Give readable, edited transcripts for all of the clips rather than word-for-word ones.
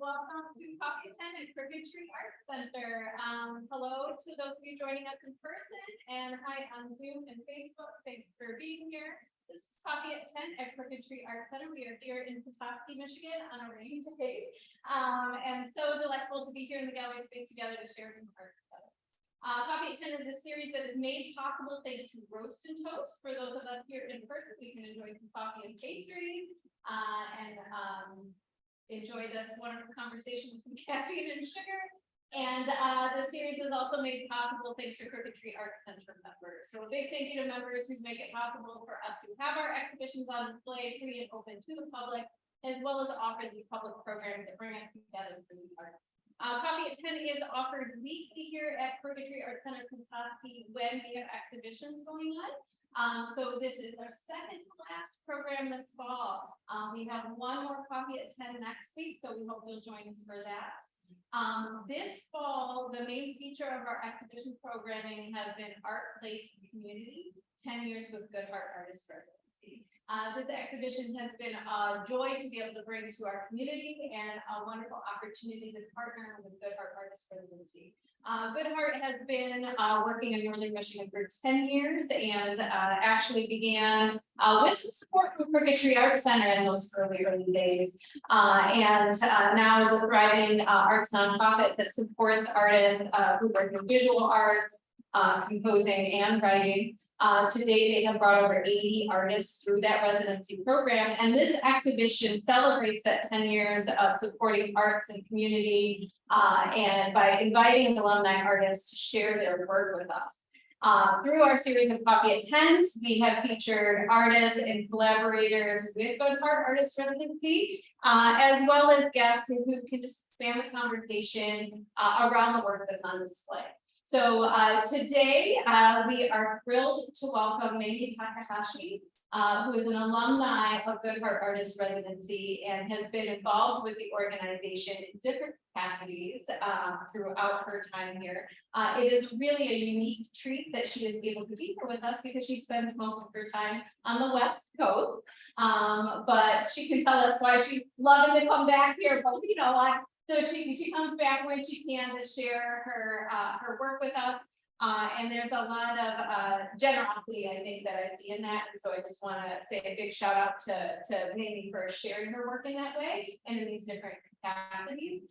Welcome to Coffee at 10 at Crooked Tree Art Center. Hello to those of you joining us in person and hi on Zoom and Facebook. Thanks for being here. This is Coffee at 10 at Crooked Tree Art Center. We are here in Petoskey, Michigan on a rainy day. And so delightful to be here in the gallery space together to share some art together. Coffee at 10 is a series that is made possible thanks to Roast and Toast. For those of us here in person, we can enjoy some coffee and pastries and enjoy this wonderful conversation with some caffeine and sugar. And the series is also made possible thanks to Crooked Tree Art Center members. So a big thank you to members who make it possible for us to have our exhibitions on display free and open to the public, as well as offer these public programs that bring us together for the arts. Coffee at 10 is offered weekly here at Crooked Tree Art Center Kentucky when we have exhibitions going on. So this is our second to last program this fall. We have one more Coffee at 10 next week, so we hope you'll join us for that. This fall, the main feature of our exhibition programming has been Art, Place, and Community, 10 years with Good Heart Artist Residency. This exhibition has been a joy to be able to bring to our community and a wonderful opportunity to partner with Good Heart Artist Residency. Good Heart has been working in Northern Michigan for 10 years and actually began with some support from Crooked Tree Art Center in those early days. And now is a thriving arts nonprofit that supports artists who work in visual arts, composing and writing. To date, they have brought over 80 artists through that residency program. And this exhibition celebrates that 10 years of supporting arts and community and by inviting alumni artists to share their work with us. Through our series of Coffee at 10, we have featured artists and collaborators with Good Heart Artist Residency, as well as guests who can just expand the conversation around the work that's on display. So today we are thrilled to welcome Mami Takahashi, who is an alumni of Good Heart Artist Residency and has been involved with the organization in different capacities throughout her time here. It is really a unique treat that she is able to be here with us because she spends most of her time on the West Coast. But she can tell us why she's loving to come back here, but you know what? So she comes back when she can to share her work with us. And there's a lot of generosity, I think, that I see in that. And so I just want to say a big shout out to Mami for sharing her work in that way and in these different capacities.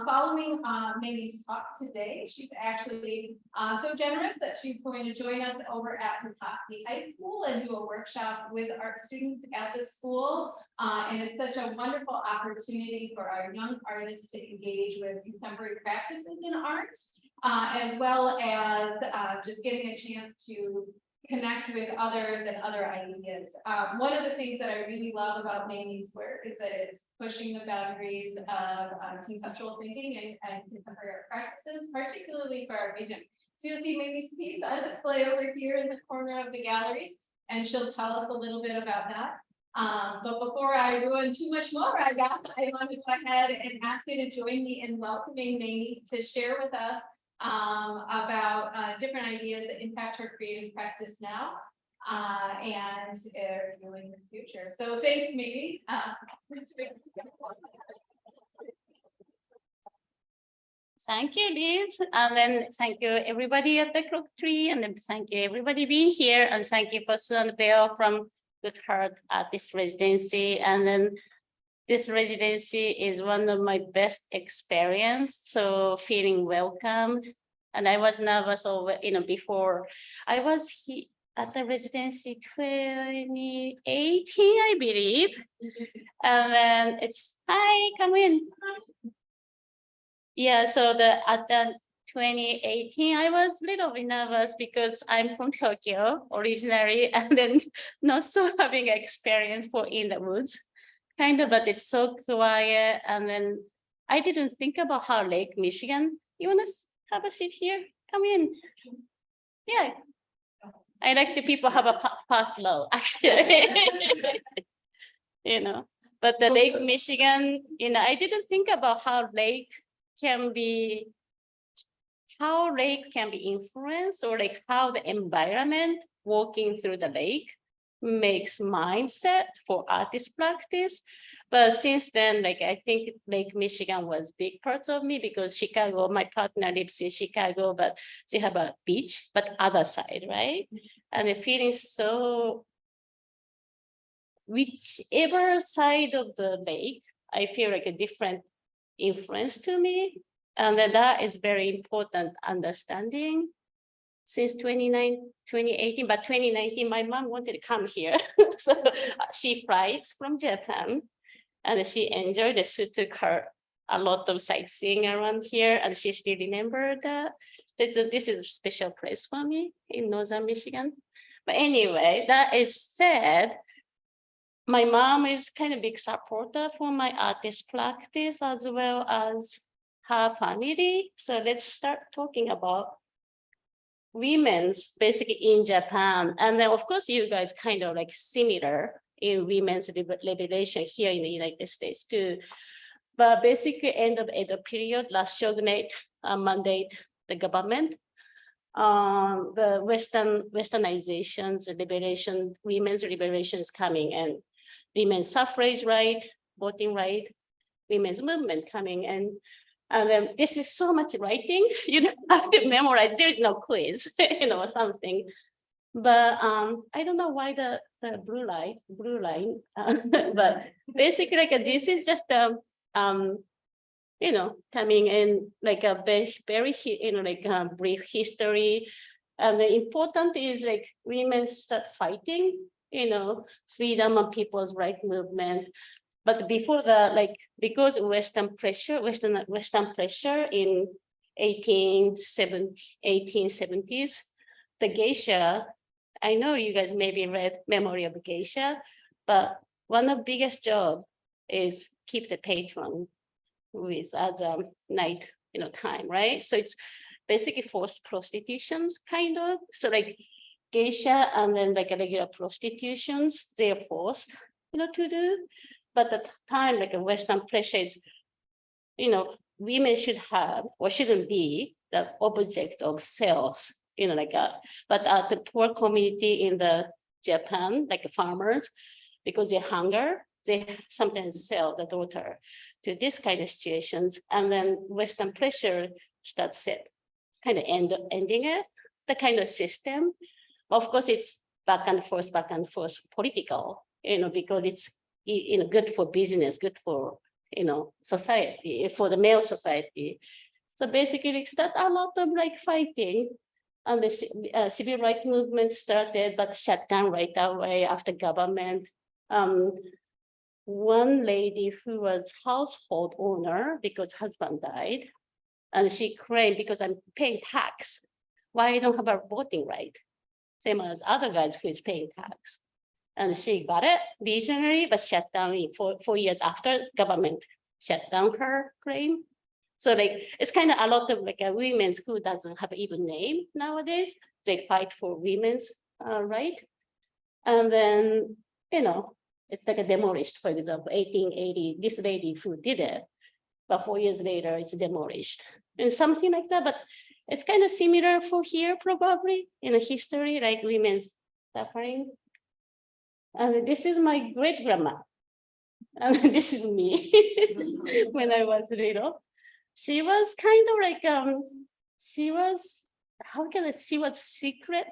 Following Mami's talk today, she's actually so generous that she's going to join us over at Petoskey High School and do a workshop with art students at the school. And it's such a wonderful opportunity for our young artists to engage with contemporary practices in art, as well as just getting a chance to connect with others and other ideas. One of the things that I really love about Mami's work is that it's pushing the boundaries of conceptual thinking and contemporary art practices, particularly for our region. So you'll see Mami's piece on display over here in the corner of the galleries, and she'll tell us a little bit about that. But before I ruin too much more, I want to go ahead and ask you to join me in welcoming Mami to share with us about different ideas that impact her creative practice now and fueling her future. So thanks, Mami. Thank you, Liz. And then thank you everybody at the Crooked Tree, and then thank you everybody being here, and thank you for Susan Bell from Good Heart Artist Residency. And then this residency is one of my best experience, so feeling welcomed. And I was nervous over, before I was at the residency 2018, I believe. And then it's, hi, come in. Yeah, so at the 2018, I was a little bit nervous because I'm from Tokyo originally, and then not so having experience for in the woods. Kind of, but it's so quiet. And then I didn't think about how Lake Michigan. You want to have a seat here? Come in. Yeah. I like the people have a fast low, actually. But the Lake Michigan, I didn't think about how lake can be influenced, or like how the environment walking through the lake makes mindset for artist practice. But since then, like I think Lake Michigan was big parts of me because Chicago, my partner lives in Chicago, but they have a beach, but other side, right? And the feeling so, whichever side of the lake, I feel like a different influence to me. And that is very important understanding since 2018, but 2019, my mom wanted to come here. So she flies from Japan and she enjoyed it. She took her a lot of sightseeing around here and she still remembered that. This is a special place for me in Northern Michigan. But anyway, that is said, my mom is kind of big supporter for my artist practice as well as her family. So let's start talking about women's basically in Japan. And then of course you guys kind of like similar in women's liberation here in the United States too. But basically end of Edo period, last shogunate mandate the government. The Westernizations, liberation, women's liberation is coming and women's suffrage right, voting right, women's movement coming. And then this is so much writing, you don't have to memorize, there is no quiz, you know, something. But I don't know why the blue line, but basically like this is just you know, coming in like a very you know, like a brief history. And the important is like women start fighting, you know, freedom of people's right movement. But before that, like because Western pressure in 1870s, the geisha, I know you guys maybe read Memory of the Geisha, but one of the biggest job is keep the patron with as a night, you know, time, right? So it's basically forced prostitutions, kind of. So like geisha and then like regular prostitutions, they're forced, you know, to do. But at the time, like a Western pressure is, you know, women should have or shouldn't be the object of sales, you know, like but the poor community in the Japan, like farmers, because they hunger, they sometimes sell the daughter to this kind of situations. And then Western pressure starts set, kind of ending it, the kind of system. Of course, it's back and forth political, you know, because it's, you know, good for business, good for, you know, society, for the male society. So basically, it start a lot of like fighting, and the civil rights movement started, but shut down right away after government. One lady who was household owner because husband died, and she claimed because I'm paying tax, why I don't have a voting right, same as other guys who is paying tax. And she got it visionary, but shut down in 4 years after government shut down her claim. So like, it's kind of a lot of like a women's who doesn't have even name nowadays. They fight for women's right. And then, you know, it's like a demolished, for example, 1880, this lady who did it, but 4 years later it's demolished and something like that. But it's kind of similar for here, probably in a history, like women's suffering. And this is my great grandma. And this is me when I was little. She was kind of like, she was, how can I, she was secret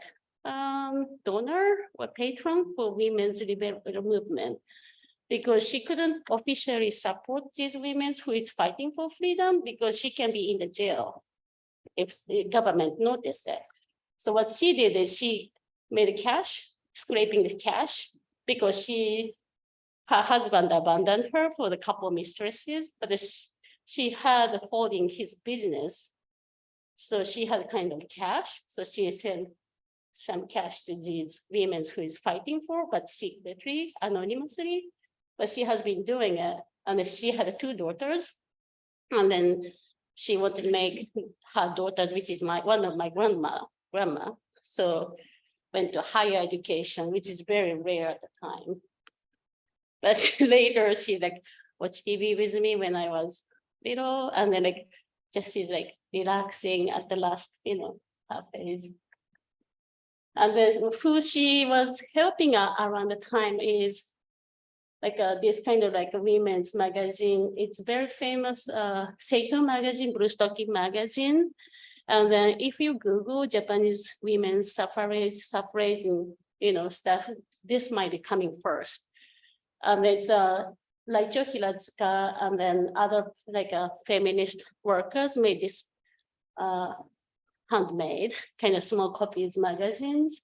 donor or patron for women's liberal movement, because she couldn't officially support these women who is fighting for freedom because she can be in the jail if the government noticed it. So what she did is she made cash, scraping the cash, because her husband abandoned her for the couple mistresses, but she had holding his business. So she had kind of cash. So she sent some cash to these women who is fighting for, but secretly, anonymously. But she has been doing it. And she had 2 daughters. And then she wanted to make her daughters, which is one of my grandma. So went to higher education, which is very rare at the time. But later she like watched TV with me when I was little, and then like just she's like relaxing at the last, you know, phase. And then who she was helping around the time is like this kind of like a women's magazine. It's very famous Seito magazine, Blue Stocking magazine. And then if you Google Japanese women's suffrage, stuff, this might be coming first. And it's Raicho Hiratsuka and then other like feminist workers made this handmade kind of small copies magazines.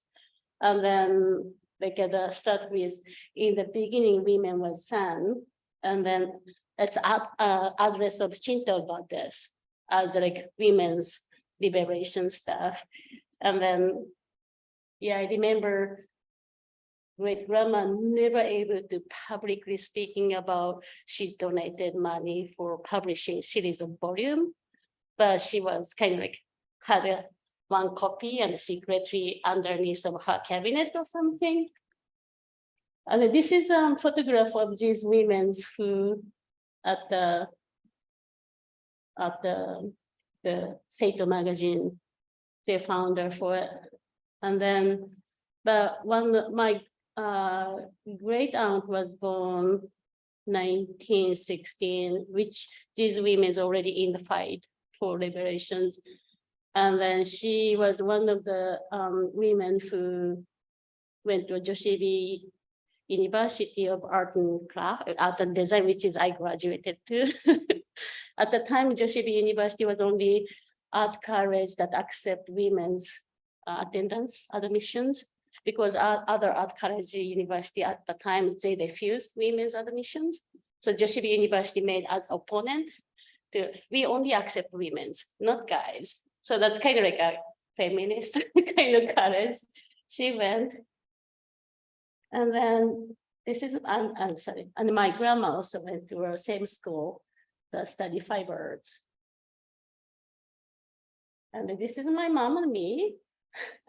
And then like the start with in the beginning, women was san, and then it's address of Shinto goddess as like women's liberation stuff. And then, yeah, I remember great grandma never able to publicly speaking about she donated money for publishing series of volume, but she was kind of like had one copy and secretly underneath of her cabinet or something. And this is a photograph of these women who at the Seito magazine, the founder for it. And then, but my great aunt was born 1916, which these women is already in the fight for liberations. And then she was one of the women who went to Joshibi University of Art and Design, which is I graduated to. At the time, Joshibi University was only art college that accept women's admissions, because other art college university at the time, they refused women's admissions. So Joshibi University made as opponent to, we only accept women's, not guys. So that's kind of like a feminist kind of college. She went. And then this is, I'm sorry, and my grandma also went to her same school, to study five arts. And then this is my mom and me.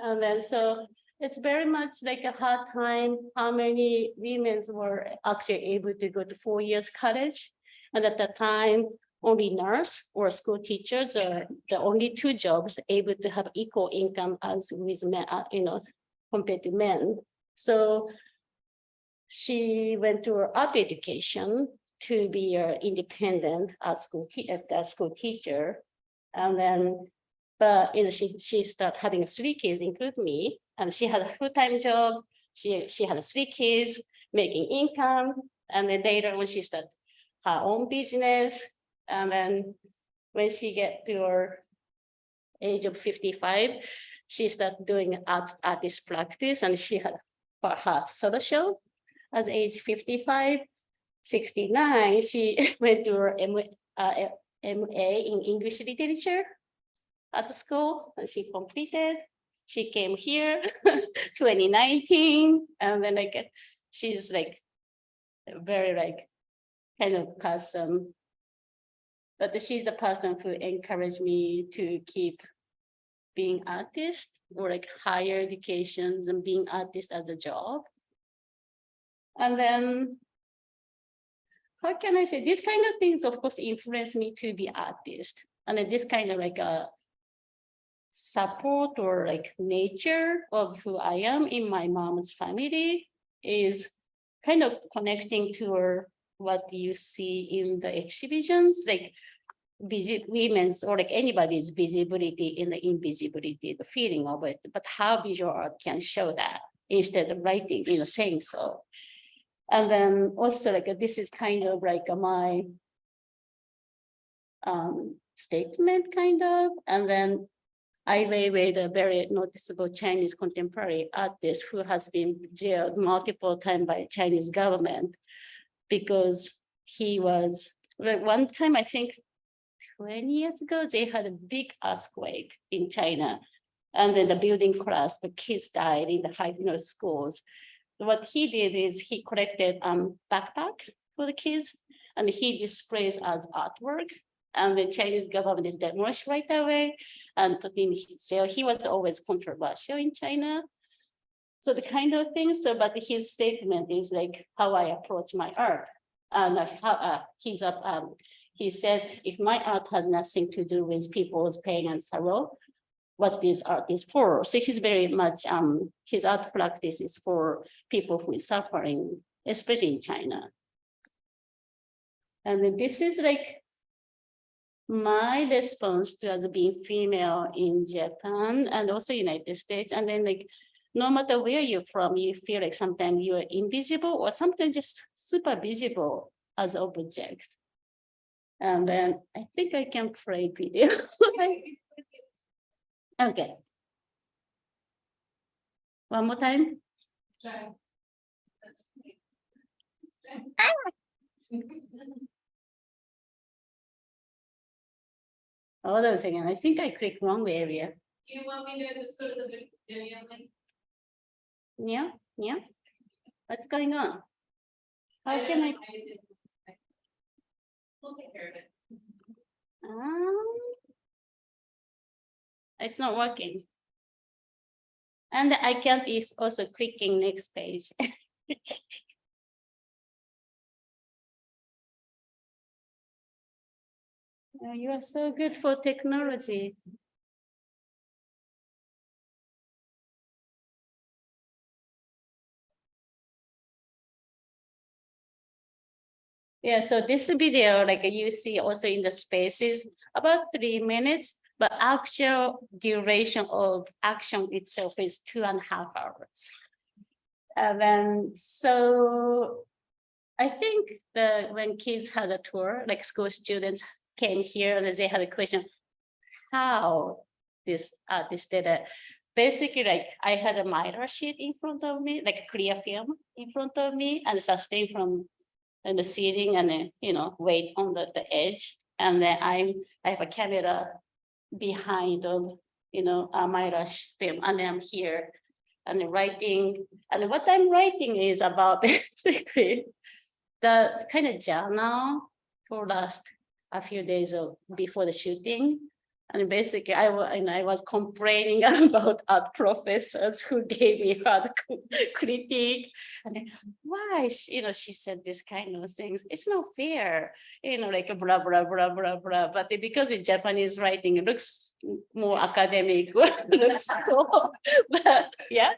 And then so it's very much like a hard time how many women were actually able to go to 4 years college. And at that time, only nurse or school teachers are the only two jobs able to have equal income as with men, compared to men. So she went to her art education to be independent as school teacher. And then, but she started having 3 kids, including me, and she had a full-time job. She had 3 kids making income. And then later when she started her own business, and then when she get to her age of 55, she started doing artist practice, and she had her solo show. As age 55, 69, she went to her MA in English literature at the school, and she completed. She came here 2019, and then she's like very kind of custom. But she's the person who encouraged me to keep being artist or higher educations and being artist as a job. And then, how can I say, these kind of things, of course, influence me to be artist. And then this kind of a support or nature of who I am in my mom's family is kind of connecting to what you see in the exhibitions, women's or anybody's visibility in the invisibility, the feeling of it, but how visual art can show that instead of writing, saying so. And then also this is kind of my statement kind of, and then Ai Weiwei, the very noticeable Chinese contemporary artist who has been jailed multiple times by Chinese government because he was, one time I think 20 years ago, they had a big earthquake in China, and then the building collapsed, but kids died in the high schools. What he did is he collected backpack for the kids, and he displays as artwork. And the Chinese government demolished right away and put in his sale. He was always controversial in China. So the kind of things. So, but his statement is how I approach my art, and how he said, if my art has nothing to do with people's pain and sorrow, what this art is for. So he's very much, his art practice is for people who is suffering, especially in China. And then this is like my response to as being female in Japan and also United States. And then like, no matter where you're from, you feel like sometimes you're invisible or sometimes just super visible as object. And then I think I can play video. Okay. One more time. Hold on a second. I think I clicked wrong area. You want me to just go to the video link? Yeah, yeah. What's going on? How can I? We'll take care of it. It's not working. And I can't is also clicking next page. Oh, you are so good for technology. Yeah, so this video, like you see also in the spaces, about 3 minutes, but actual duration of action itself is 2.5 hours. And then, so I think that when kids had a tour, like school students came here and they had a question, how this artist did it. Basically, like I had a mirror sheet in front of me, like a clear film in front of me, and sustain from the ceiling and then, weight on the edge. And then I have a camera behind of, a mirror film, and I'm here and writing. And what I'm writing is about basically the kind of journal for last a few days before the shooting. And basically, I was complaining about art professors who gave me hard critique. And then, why, she said this kind of things. It's not fair, like blah, blah, blah, blah, blah. But because in Japanese writing, it looks more academic. Looks cool. But yeah.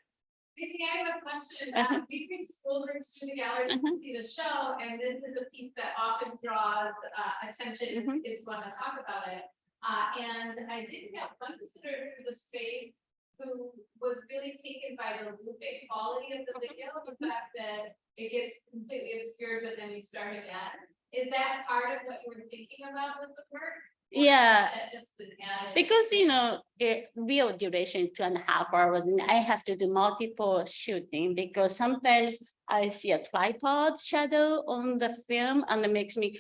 Maybe I have a question. We bring school groups to the galleries to see the show, and this is a piece that often draws attention if kids want to talk about it. And I did have one visitor through the space who was really taken by the looping quality of the video, the fact that it gets completely obscured, but then you start again. Is that part of what you were thinking about with the work? Yeah, because the real duration 2.5 hours, and I have to do multiple shooting because sometimes I see a tripod shadow on the film and it makes me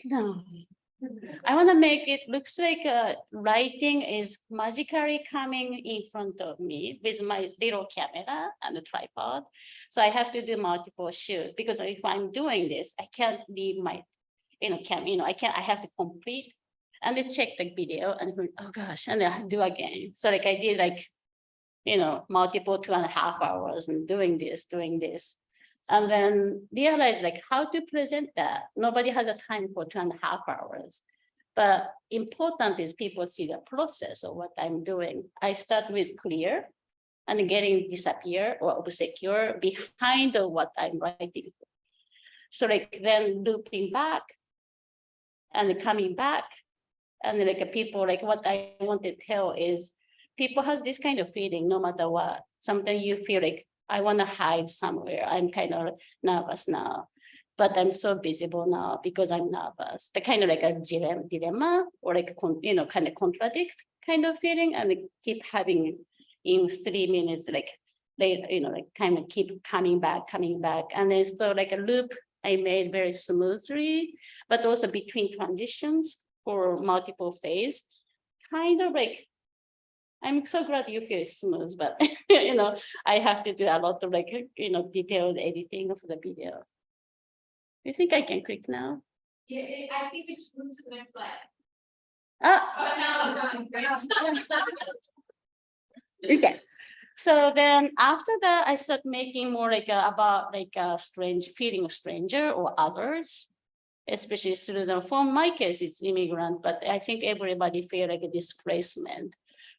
no. I want to make it looks like lighting is magically coming in front of me with my little camera and the tripod. So I have to do multiple shoot because if I'm doing this, I can't leave my I have to complete and then check the video and oh gosh, and then I do again. So like I did like, multiple 2.5 hours and doing this. And then realize like how to present that. Nobody has a time for 2.5 hours. But important is people see the process of what I'm doing. I start with clear and getting disappear or obscure behind what I'm writing. So like then looping back and coming back. And like people, like what I want to tell is people have this kind of feeling no matter what. Sometimes you feel like I want to hide somewhere. I'm kind of nervous now, but I'm so visible now because I'm nervous. The kind of like a dilemma or like, kind of contradict kind of feeling and keep having in 3 minutes, like later, like kind of keep coming back. And then so like a loop I made very smoothly, but also between transitions for multiple phase, kind of like, I'm so glad you feel smooth, but I have to do a lot of like, detailed editing of the video. Do you think I can click now? Yeah, I think we should move to the next slide. Oh, okay. So then after that, I start making more like about like a feeling of stranger or others, especially through for my case, it's immigrant, but I think everybody feel like a displacement.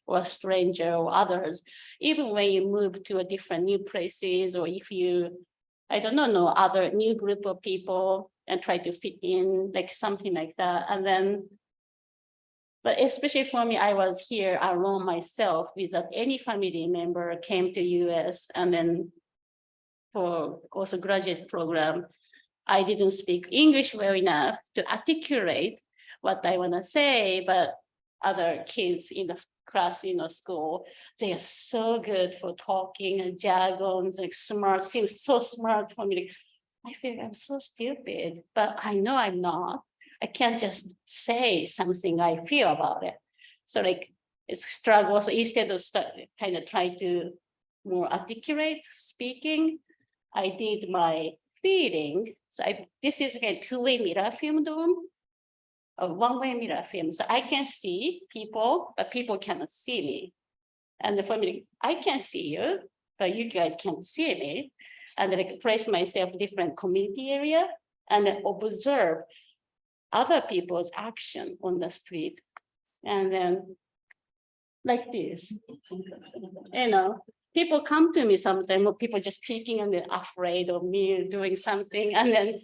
or a stranger or others. Even when you move to a different new places, or if you, I don't know other new group of people and try to fit in, like something like that. And then, but especially for me, I was here alone myself without any family member, came to US, and then for also graduate program, I didn't speak English well enough to articulate what I want to say, but other kids in the class, school, they are so good for talking and jargons, like smart, seems so smart for me. Like, I feel I'm so stupid, but I know I'm not. I can't just say something I feel about it. So like it's struggle. So instead of kind of try to more articulate speaking, I did my feeling. So this is a two-way mirror film dome, a one-way mirror film. So I can see people, but people cannot see me. And for me, I can see you, but you guys can't see me. And then I place myself in different community area and then observe other people's action on the street. And then like this, people come to me sometimes, or people just peeking and they're afraid of me doing something. And then,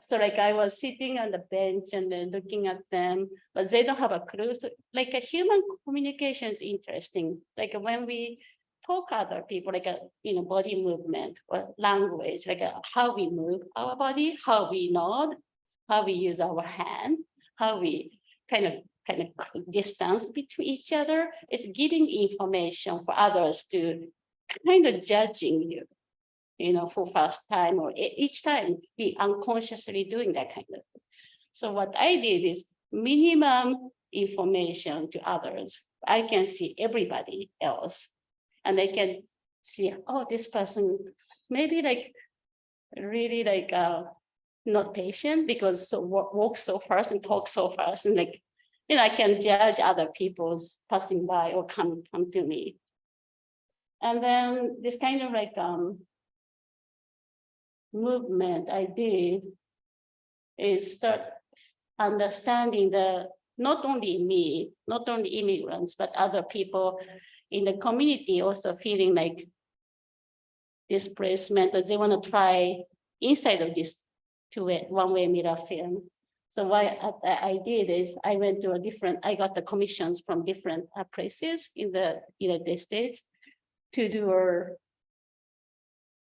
so like I was sitting on the bench and then looking at them, but they don't have a clue. So like a human communication is interesting. Like when we talk other people, like body movement or language, like how we move our body, how we nod, how we use our hand, how we kind of distance between each other. It's giving information for others to kind of judging you, for first time or each time be unconsciously doing that kind of thing. So what I did is minimum information to others. I can see everybody else and I can see, oh, this person maybe like really like not patient because so walk so fast and talk so fast and like, I can judge other people's passing by or come to me. And then this kind of like movement I did is start understanding not only me, not only immigrants, but other people in the community also feeling like displacement, that they want to try inside of this two-way, one-way mirror film. So what I did is I went to I got the commissions from different places in the United States to do a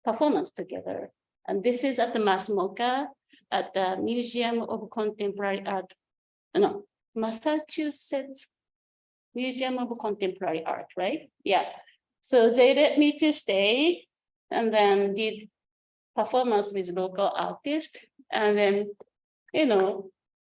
performance together. And this is at the MASMOCA at the Museum of Contemporary Art, no, Massachusetts Museum of Contemporary Art, right? Yeah. So they let me to stay and then did performance with local artists. And then,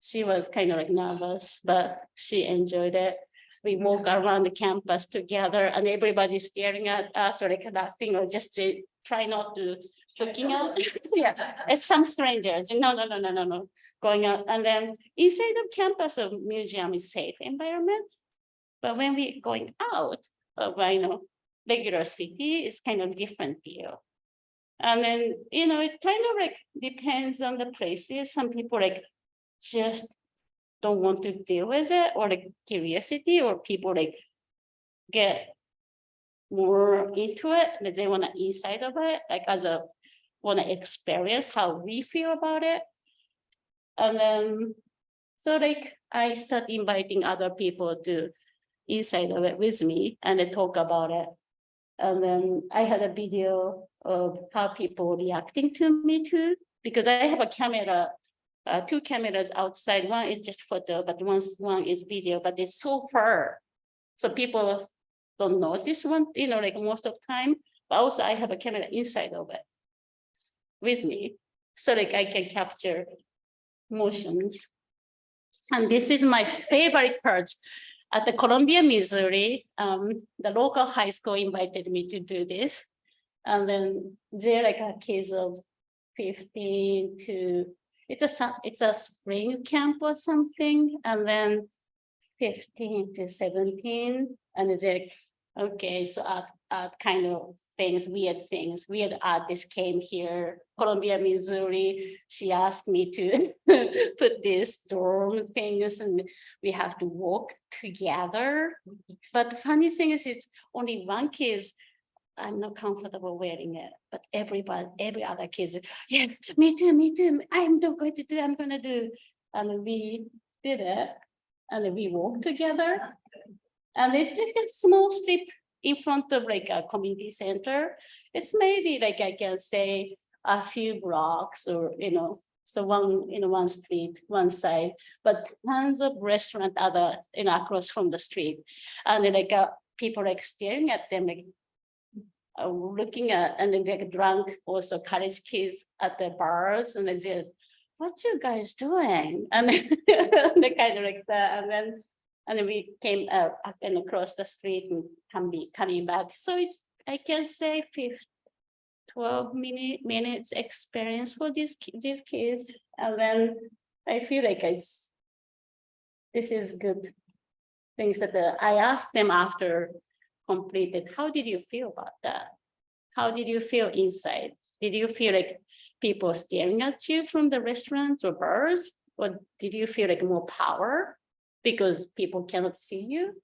she was kind of like nervous, but she enjoyed it. We walk around the campus together and everybody's staring at us or like laughing or just try not to looking out. Yeah, it's some strangers. No. Going out. And then inside the campus of museum is safe environment. But when we going out of regular city, it's kind of different deal. And then, it's kind of like depends on the places. Some people like just don't want to deal with it or like curiosity or people like get more into it and they want to inside of it, like want to experience how we feel about it. And then, so like I start inviting other people to inside of it with me and they talk about it. And then I had a video of how people reacting to me too, because I have a camera, two cameras outside. One is just photo, but one is video, but it's so far. So people don't notice one, like most of the time, but also I have a camera inside of it with me. So like I can capture motions. And this is my favorite part. At the Columbia, Missouri, the local high school invited me to do this. And then they're like a kids of 15 to, it's a spring camp or something. And then 15 to 17. And they're like, okay, so kind of things, weird artists came here, Columbia, Missouri. She asked me to put these dorm things and we have to walk together. But the funny thing is, it's only one kid, I'm not comfortable wearing it, but every other kids, yes, me too, I'm not going to do, I'm gonna do. And we did it, and we walked together. And it's like a small strip in front of like a community center. It's maybe like I can say a few blocks or, so one street, one side, but tons of restaurant other, across from the street. And like people like staring at them, like looking at, and then like drunk also college kids at the bars, and they said, "What you guys doing?" And they kind of like that, and then we came up and across the street and coming back. So it's, I can say 12 minutes experience for these kids. And then I feel like this is good things that I asked them after completed, how did you feel about that? How did you feel inside? Did you feel like people staring at you from the restaurants or bars? Or did you feel like more power because people cannot see you?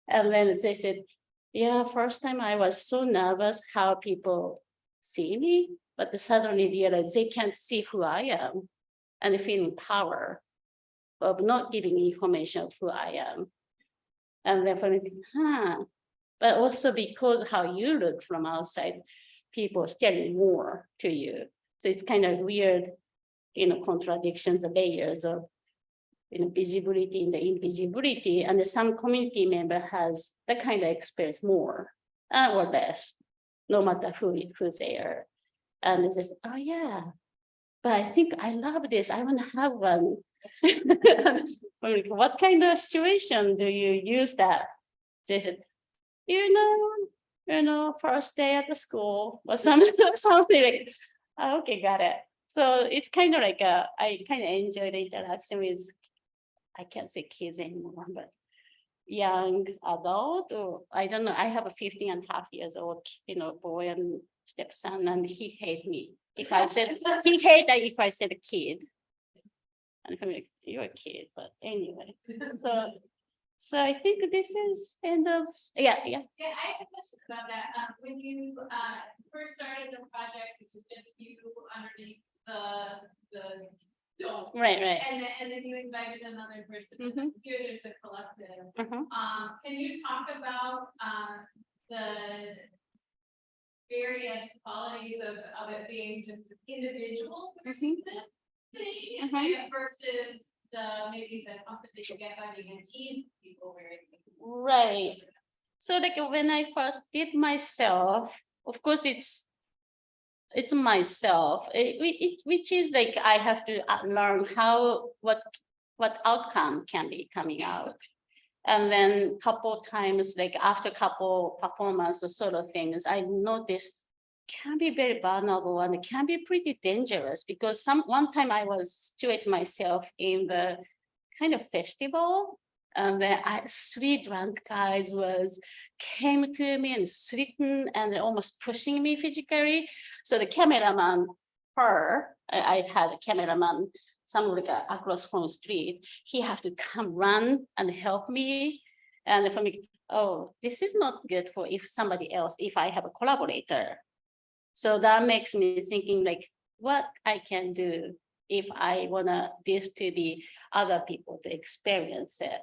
And then they said, yeah, first time I was so nervous how people see me, but suddenly realized they can't see who I am and feeling power of not giving information of who I am. And then for me, but also because how you look from outside, people staring more to you. So it's kind of weird, contradictions, the layers of visibility and the invisibility, and some community member has that kind of experience more or less, no matter who they are. And it's just, oh yeah, but I think I love this. I want to have one. What kind of situation do you use that? They said, first day at the school or something like, oh, okay, got it. So it's kind of like I kind of enjoy the interaction with, I can't say kids anymore, but young adult, or I don't know. I have a 15 and a half years old, boy and stepson, and he hate me if I said, he hate that if I said a kid. And I'm like, you're a kid, but anyway. So I think this is end of, yeah. Yeah, I have a question about that. When you first started the project, it was just you underneath the dome. Right. And then you invited another person. Here there's a collective. Can you talk about the various qualities of it being just individuals doing this thing versus maybe the comfort that you get by being a team of people wearing things. Right. So like when I first did myself, of course it's myself, which is like I have to learn what outcome can be coming out. And then couple times, like after couple performance or sort of things, I noticed can be very vulnerable and it can be pretty dangerous, because one time I was situated myself in the kind of festival, and then three drunk guys came to me and sitting and almost pushing me physically. So the cameraman, I had a cameraman, somebody across from the street, he had to come run and help me. And for me, oh, this is not good for if somebody else, if I have a collaborator. So that makes me thinking like what I can do if I want this to be other people to experience it.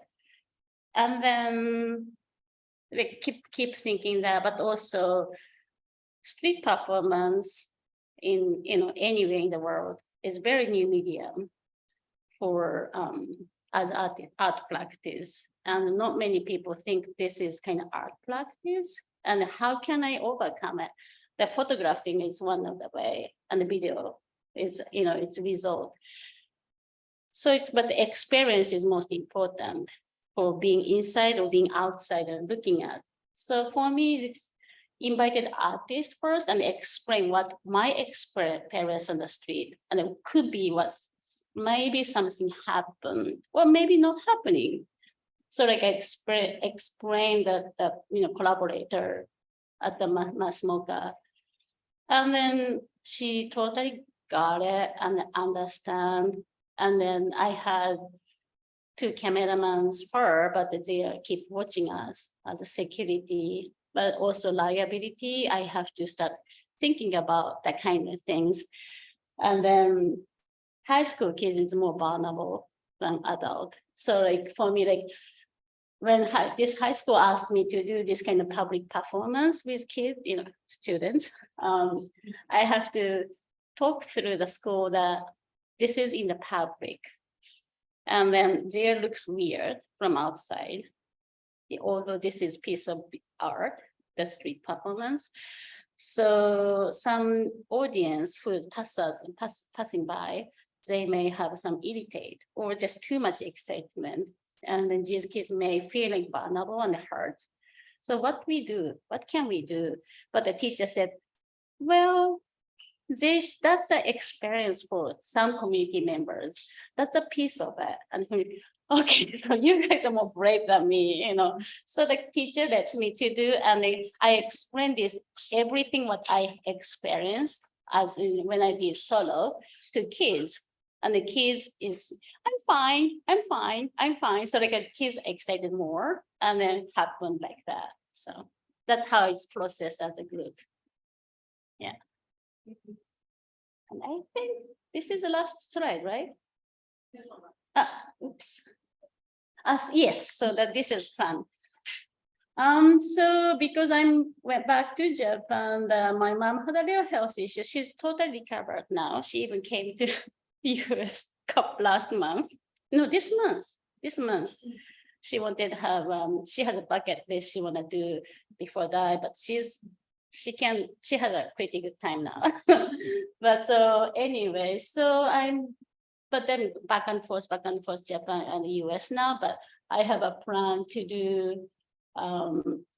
And then like keep thinking that, but also street performance in anywhere in the world is very new medium for as art practice, and not many people think this is kind of art practice. And how can I overcome it? The photographing is one of the way, and the video is it's a result. So but the experience is most important for being inside or being outside and looking at. So for me, it's invited artists first and explain what my experience on the street, and it could be what's maybe something happened or maybe not happening. So like I explain that the collaborator at the Masmoka. And then she totally got it and understand. And then I had 2 cameramen for her, but they keep watching us as a security, but also liability. I have to start thinking about that kind of things. And then high school kids is more vulnerable than adult. So like for me, like when this high school asked me to do this kind of public performance with kids, students, I have to talk through the school that this is in the public. And then there looks weird from outside, although this is piece of art, the street performance. So some audience who is passing by, they may have some irritate or just too much excitement. And then these kids may feel like vulnerable and hurt. So what can we do? But the teacher said, well, that's the experience for some community members. That's a piece of it. And okay, so you guys are more brave than me, So the teacher let me to do, and I explained this, everything what I experienced when I did solo to kids. And the kids is, I'm fine. So like the kids excited more, and then happened like that. So that's how it's processed as a group. Yeah. And I think this is the last slide, right? Oops. Yes, so that this is fun. So because went back to Japan, my mom had a real health issue. She's totally recovered now. She even came to US last month. No, this month. She wanted to have, she has a bucket list she want to do before that, but she has a pretty good time now. But so anyway, but then back and forth, Japan and the US now, but I have a plan to do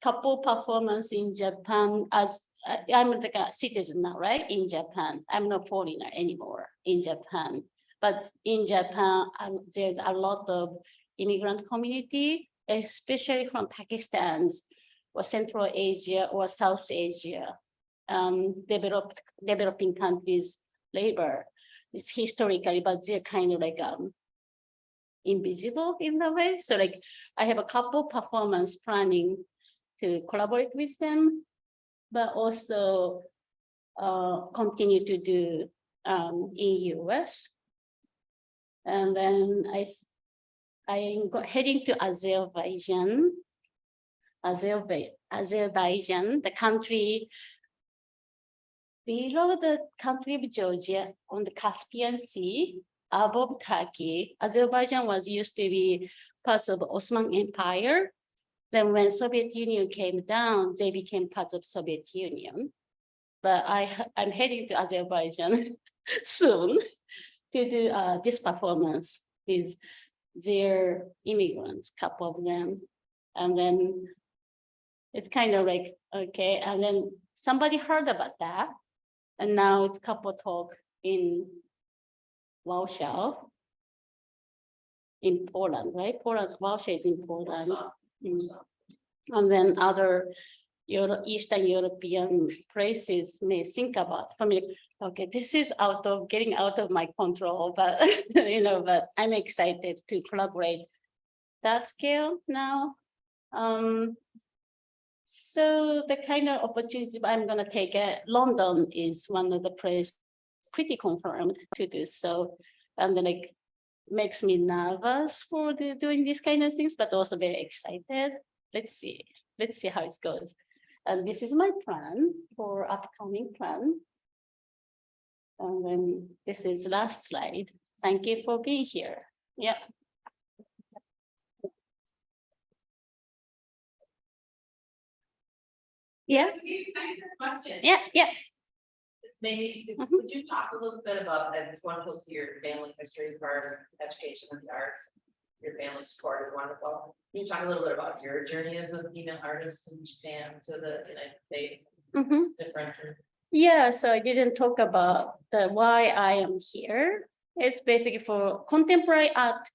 couple performance in Japan as I'm like a citizen now, right? In Japan, I'm not foreigner anymore in Japan. But in Japan, there's a lot of immigrant community, especially from Pakistan or Central Asia or South Asia, developing countries labor. It's historically, but they're kind of like invisible in a way. So like I have a couple performance planning to collaborate with them, but also continue to do in US. And then I'm heading to Azerbaijan, the country below the country of Georgia on the Caspian Sea, above Turkey. Azerbaijan was used to be part of the Ottoman Empire. Then when Soviet Union came down, they became part of Soviet Union. But I'm heading to Azerbaijan soon to do this performance with their immigrants, couple of them. And then it's kind of like, okay. And then somebody heard about that. And now it's couple talk in Warsaw, in Poland, right? Warsaw is in Poland. And then other Eastern European places may think about, for me, okay, this is getting out of my control, but but I'm excited to collaborate that scale now. So the kind of opportunity I'm going to take London is one of the places pretty confirmed to do so, and then like makes me nervous for doing these kind of things, but also very excited. Let's see how it goes. And this is my plan for upcoming plan. And then this is last slide. Thank you for being here. Yeah. Yeah. Yeah. Maybe would you talk a little bit about that? It's wonderful to your family history as far as education and the arts. Your family support is wonderful. Can you talk a little bit about your journey as a female artist in Japan to the United States? Differences. Yeah, so I didn't talk about why I am here. It's basically for contemporary art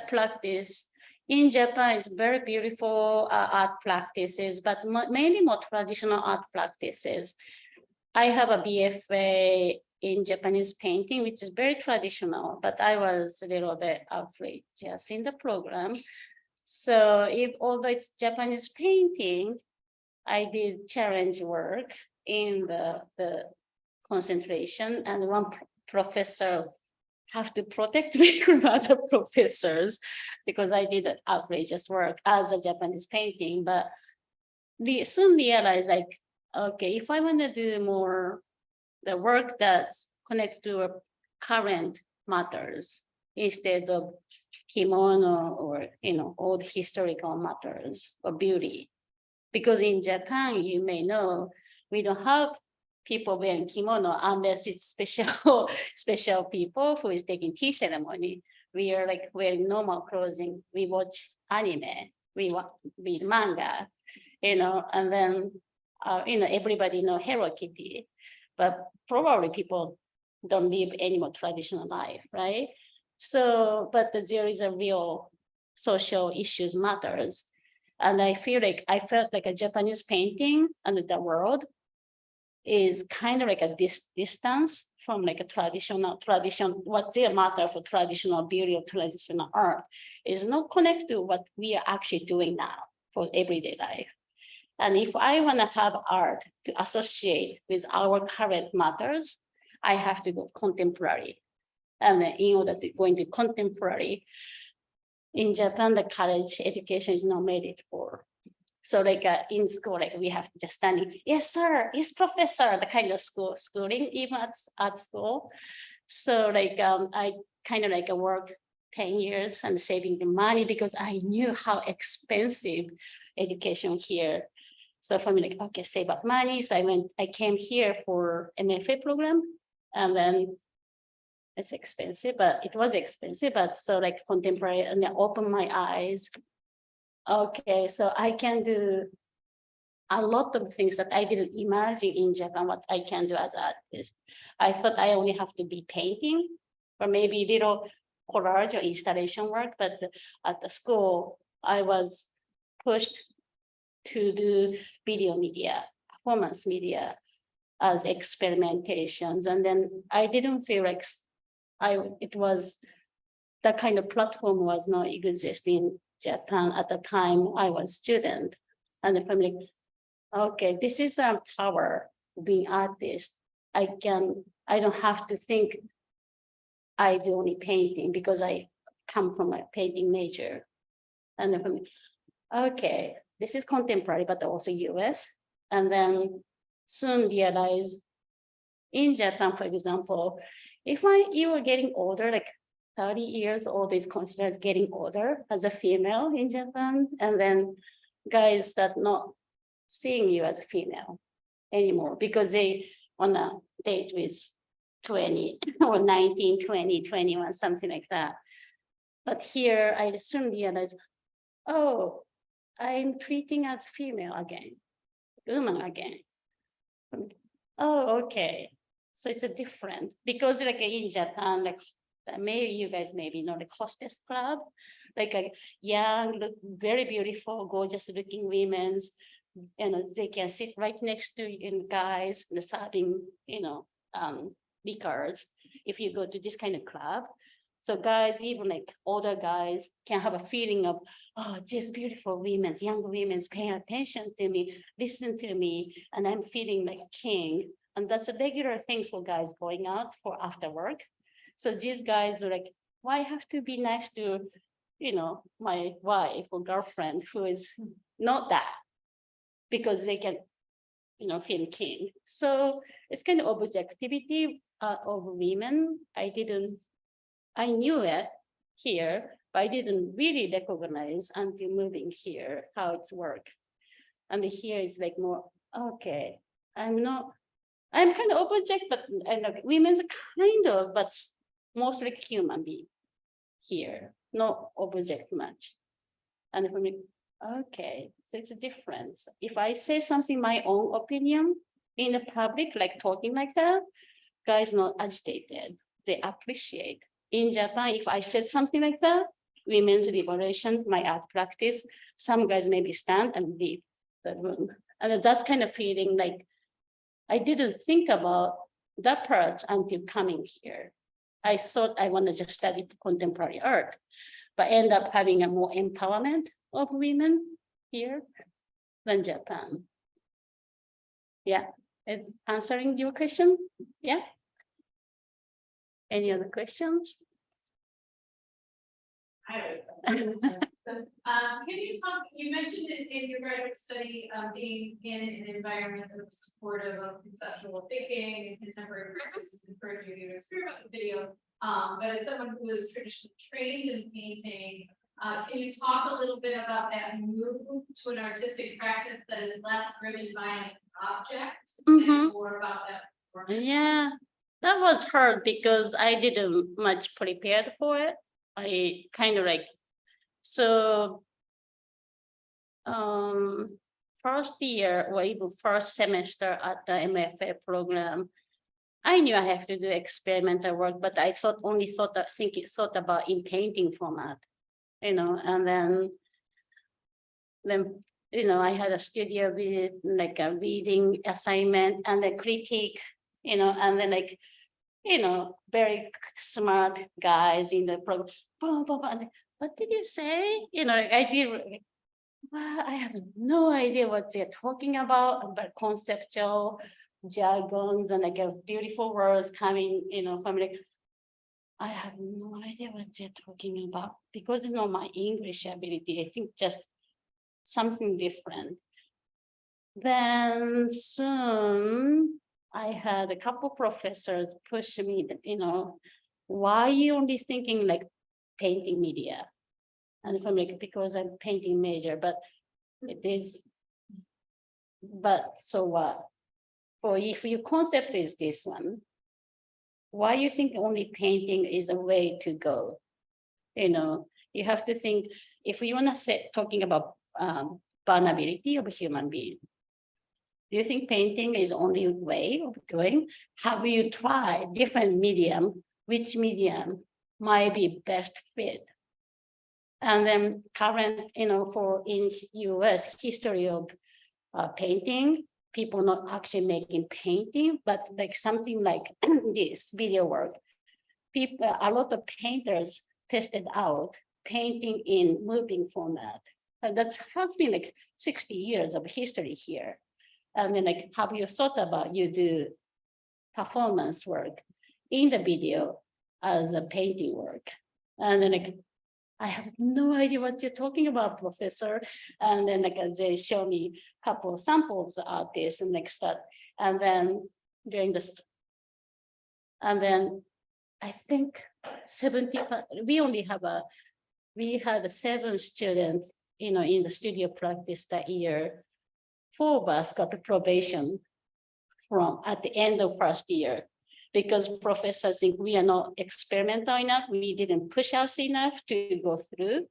practice in Japan is very beautiful art practices, but mainly more traditional art practices. I have a BFA in Japanese painting, which is very traditional, but I was a little bit outrageous in the program. So if although it's Japanese painting, I did challenge work in the concentration, and one professor have to protect me from other professors because I did outrageous work as a Japanese painting, but we soon realized like, okay, if I want to do more the work that's connected to current matters instead of kimono or old historical matters or beauty. Because in Japan, you may know, we don't have people wearing kimono unless it's special people who is taking tea ceremony. We are like wearing normal clothing. We watch anime, we read manga, and then everybody know Hello Kitty, but probably people don't live any more traditional life, right? So, but there is a real social issues matters. And I felt like a Japanese painting and the world is kind of like a distance from like a tradition, what's the matter for traditional beauty of traditional art is not connected to what we are actually doing now for everyday life. And if I want to have art to associate with our current matters, I have to go contemporary. And in order to go into contemporary, in Japan, the college education is not made it for. So like in school, like we have to just standing, yes, sir, yes, professor, the kind of schooling, even at school. So like I kind of like worked 10 years and saving the money because I knew how expensive education here. So for me, like, okay, save up money. So I came here for MFA program, and then it's expensive, but it was expensive, but so like contemporary, and I opened my eyes. Okay, so I can do a lot of things that I didn't imagine in Japan, what I can do as an artist. I thought I only have to be painting or maybe little collage or installation work, but at the school, I was pushed to do video media, performance media as experimentations. And then I didn't feel like it was that kind of platform was not existing in Japan at the time I was student. And the family, okay, this is a power of being artist. I don't have to think I do only painting because I come from a painting major. And the family, okay, this is contemporary, but also US. And then soon realize in Japan, for example, if you are getting older, like 30 years old is considered getting older as a female in Japan. And then guys start not seeing you as a female anymore because they want to date with 20 or 19, 20, 21, something like that. But here I soon realize, oh, I'm treating as female again, woman again. Oh, okay. So it's a different, because like in Japan, like maybe you guys maybe know the hostess club, like a young, look very beautiful, gorgeous looking women's, they can sit right next to guys serving, liquors if you go to this kind of club. So guys, even like older guys can have a feeling of, oh, these beautiful women, young women's paying attention to me, listen to me, and I'm feeling like king. And that's a regular thing for guys going out for after work. So these guys are like, why have to be nice to, my wife or girlfriend who is not that? Because they can, feel king. So it's kind of objectivity of women. I knew it here, but I didn't really recognize until moving here how it's work. And here is like more, okay, I'm kind of object, but women's kind of, but mostly human being here, no object much. And for me, okay, so it's a difference. If I say something, my own opinion in the public, like talking like that, guys not agitated, they appreciate. In Japan, if I said something like that, women's liberation, my art practice, some guys maybe stand and leave the room. And that's kind of feeling like I didn't think about that part until coming here. I thought I wanted to just study contemporary art, but end up having a more empowerment of women here than Japan. Yeah, answering your question? Yeah. Any other questions? Can you talk, you mentioned in your graduate study, being in an environment that was supportive of conceptual thinking and contemporary practices, encourage you to experiment with video. But as someone who is traditionally trained in painting, can you talk a little bit about that move to an artistic practice that is less driven by an object and more about that performance? Yeah, that was hard because I didn't much prepared for it. I kind of like, so first year or even first semester at the MFA program, I knew I have to do experimental work, but I thought about in painting format, you know, and then you know, I had a studio with like a reading assignment and a critique, you know, and then like, you know, very smart guys in the program. What did you say? You know, I did. Well, I have no idea what they're talking about, but conceptual jargons and like a beautiful words coming, you know, from like, I have no idea what they're talking about because it's not my English ability. I think just something different. Then soon I had a couple professors push me, you know, why are you only thinking like painting media? And if I'm like, because I'm painting major, but it is, but so what? Or if your concept is this one, why you think only painting is a way to go? You know, you have to think, if we want to say, talking about vulnerability of a human being, do you think painting is only a way of going? Have you tried different medium? Which medium might be best fit? And then current, you know, for in US history of painting, people not actually making painting, but like something like this video work. People, a lot of painters tested out painting in moving format. And that has been like 60 years of history here. And then like, have you thought about you do performance work in the video as a painting work? And then like, I have no idea what you're talking about, professor. And then like they show me a couple of samples of this and next step. And then during this, and then I think 70, we had 7 students, you know, in the studio practice that year. 4 of us got the probation from at the end of first year, because professors think we are not experimental enough. We didn't push us enough to go through,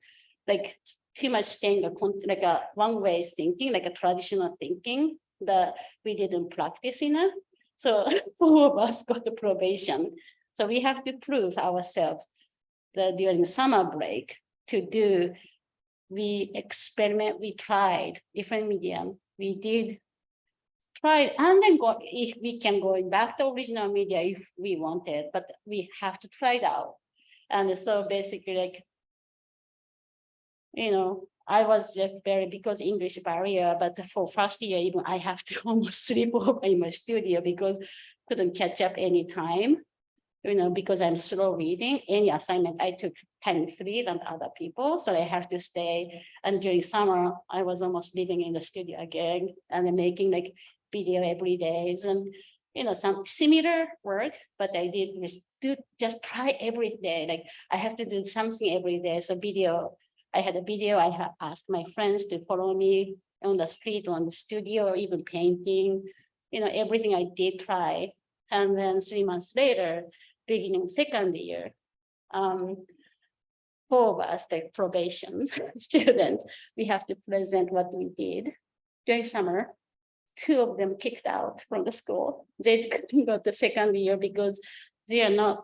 like too much staying like a one way thinking, like a traditional thinking that we didn't practice enough. So 4 of us got the probation. So we have to prove ourselves that during summer break to do, we experiment, we tried different medium, we did try, and then go, if we can go back to original media if we wanted, but we have to try it out. And so basically like, you know, I was just because English barrier, but for first year, even I have to almost sleep over in my studio because couldn't catch up any time, you know, because I'm slow reading. Any assignment I took 10-3 than other people, so I have to stay. And during summer, I was almost living in the studio again and making like video every day, and you know, some similar work, but I did just try every day. Like I have to do something every day. So video, I had a video. I had asked my friends to follow me on the street, on the studio, or even painting. You know, everything I did try. And then 3 months later, beginning second year, 4 of us, the probation students, we have to present what we did during summer. 2 of them kicked out from the school. They couldn't go to second year because they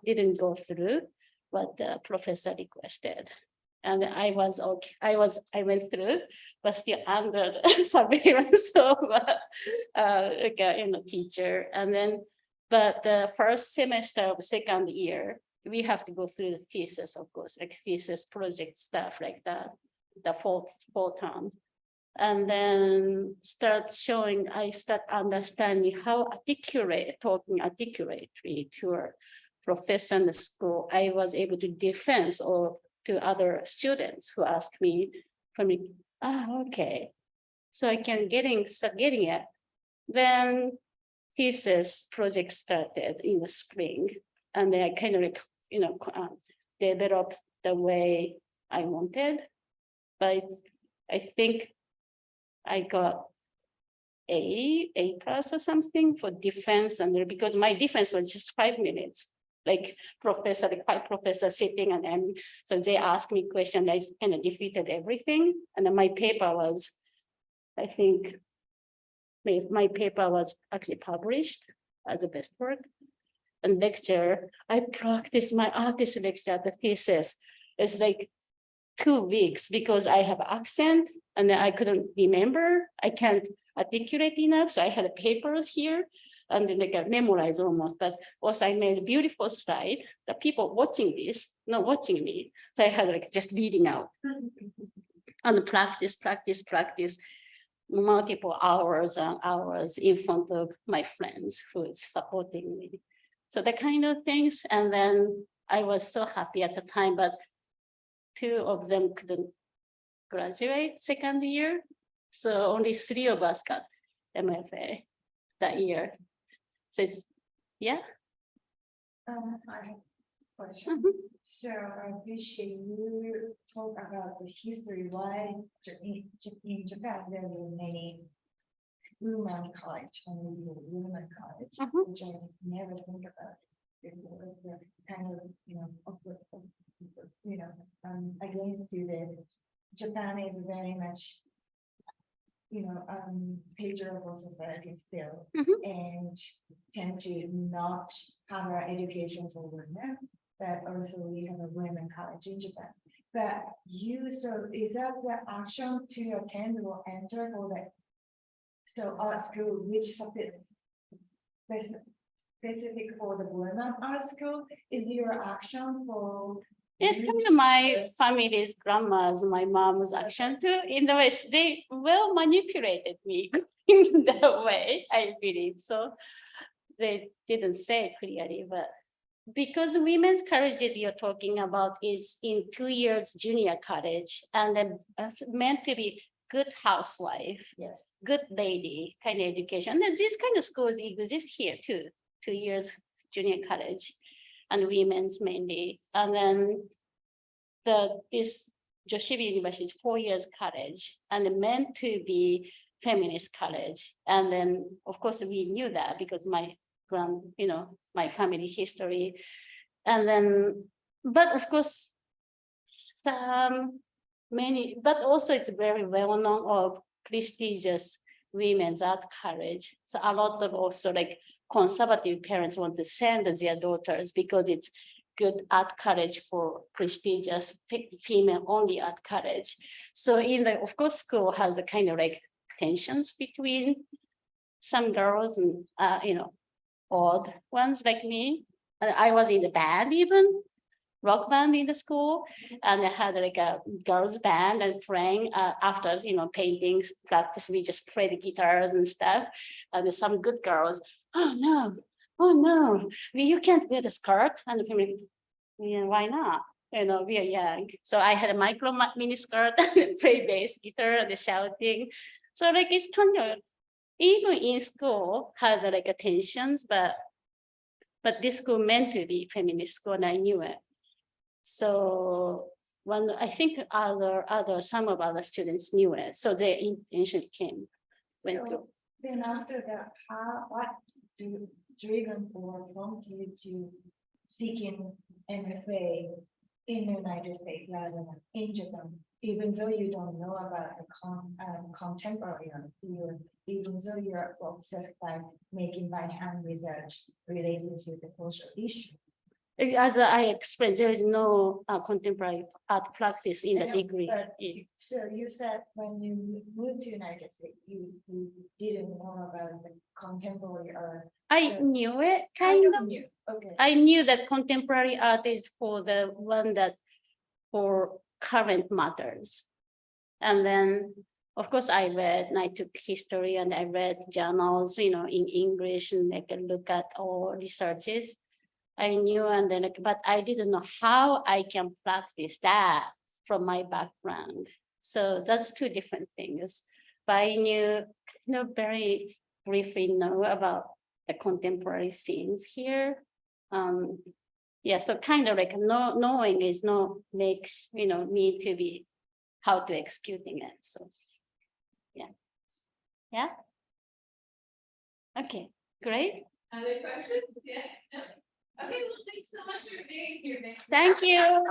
didn't go through what the professor requested. And I was okay. I went through, but still under the surveillance of like a teacher. And then, but the first semester of second year, we have to go through the thesis, of course, like thesis project stuff like that, the fall term. And then I start understanding how talking articulately to a professor in the school. I was able to defend or to other students who asked me, okay. So I can start getting it. Then thesis project started in the spring, and then I kind of like, developed the way I wanted. But I think I got A+ or something for defense, and because my defense was just 5 minutes, like five professors sitting, and then so they asked me questions, I kind of defeated everything. And then my paper was, I think, my paper was actually published as a best work. And lecture, I practiced my artist lecture at the thesis. It's like 2 weeks because I have accent and I couldn't remember. I can't articulate enough. So I had papers here and then I memorize almost, but also I made a beautiful slide. The people watching this, not watching me. So I had like just reading out and practice multiple hours and hours in front of my friends who is supporting me. So the kind of things. And then I was so happy at the time, but 2 of them couldn't graduate second year. So only 3 of us got MFA that year. So it's, yeah. I have a question. So I appreciate you talk about the history, why in Japan there were many women college, only women college, which I never think about before. It's a kind of, against the Japan is very much, patriarchal society still, and tend to not have our education for women, but also we have a women college in Japan. But so is that the action to attend or enter for the art school, which subject specific for the women art school, is your action for? It's kind of my family's grandma's, my mom's action too. In the way they well manipulated me in that way, I believe. So they didn't say it clearly, but because women's colleges you're talking about is in 2 years junior college, and then meant to be good housewife, Yes, good lady kind of education. And these kind of schools exist here too, 2 years junior college. And women's mainly. And then this Joshibi University is 4 years college and meant to be feminist college. And then of course we knew that because my family history. And then, but of course, but also it's very well known of prestigious women's art college. So a lot of also like conservative parents want to send their daughters because it's good art college for prestigious female only art college. So of course, school has a kind of like tensions between some girls and, odd ones like me. And I was in the band even, rock band in the school, and I had like a girls band and playing after paintings practice. We just play the guitars and stuff. And some good girls, oh no, you can't wear the skirt. And the family, yeah, why not? We are young. So I had a mini skirt and play bass guitar and shouting. So like it's kind of even in school had like tensions, but this school meant to be feminist school, and I knew it. So when I think some of other students knew it, so their intention went through. Then after that, what driven or prompted you to seeking MFA in the United States rather than in Japan, even though you don't know about the contemporary field, even though you're obsessed by making by hand research related to the social issue? As I explained, there is no contemporary art practice in I the know, degree. but- Yeah. So you said when you moved to United States, you didn't know about the contemporary art. I So- knew it kind of. Knew, okay. I knew that contemporary art is for the one that for current matters. And then, of course, I took history and I read journals, in English and I can look at all researches. I knew and then, but I didn't know how I can practice that from my background. So that's two different things. But I knew, very briefly know about the contemporary scenes here. Yeah, so kind of like knowing is not makes, me to be how to executing it. So, yeah. Yeah. Okay, great. Other questions? Yeah, no? Okay, well, thanks so much for being here. Thank you.